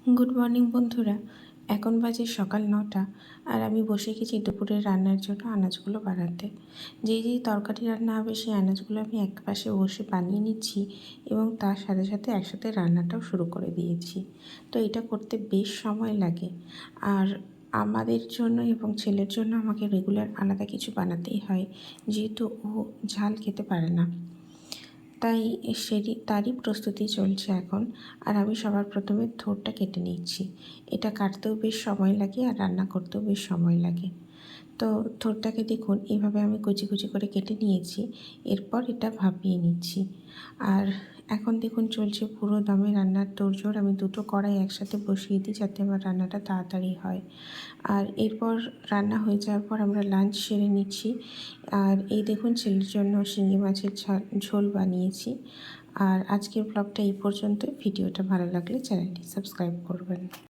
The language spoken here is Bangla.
গুড মর্নিং বন্ধুরা। এখন বাজে সকাল ৯টা আর আমি বসে গেছি দুপুরের রান্নার জন্য আনাজগুলো বানাতে। যেই তরকারি রান্না হবে সেই আনাজগুলো আমি একপাশে বসে বানিয়ে নিচ্ছি এবং তার সাথে সাথে একসাথে রান্নাটাও শুরু করে দিয়েছি। তো এটা করতে বেশ সময় লাগে। আর আমাদের জন্য এবং ছেলের জন্য আমাকে রেগুলার আলাদা কিছু বানাতেই হয়, যেহেতু ও ঝাল খেতে পারে না। তাই তারই প্রস্তুতি চলছে এখন। আর আমি সবার প্রথমে থোড়টা কেটে নিচ্ছি। এটা কাটতেও বেশ সময় লাগে আর রান্না করতেও বেশ সময় লাগে। তো থোড়টাকে দেখুন এইভাবে আমি কুচি কুচি করে কেটে নিয়েছি। এরপর এটা ভাপিয়ে নিচ্ছি। আর এখন দেখুন চলছে পুরো দমে রান্নার তোড়জোড়। আমি দুটো কড়াই একসাথে বসিয়ে দিই যাতে আমার রান্নাটা তাড়াতাড়ি হয়। আর এরপর রান্না হয়ে যাওয়ার পর আমরা লাঞ্চ সেরে নিচ্ছি। আর এই দেখুন ছেলের জন্য শিঙি মাছের ঝোল বানিয়েছি। আর আজকের ব্লগটা এই পর্যন্তই। ভিডিওটা ভালো লাগলে চ্যানেলটি সাবস্ক্রাইব করবেন।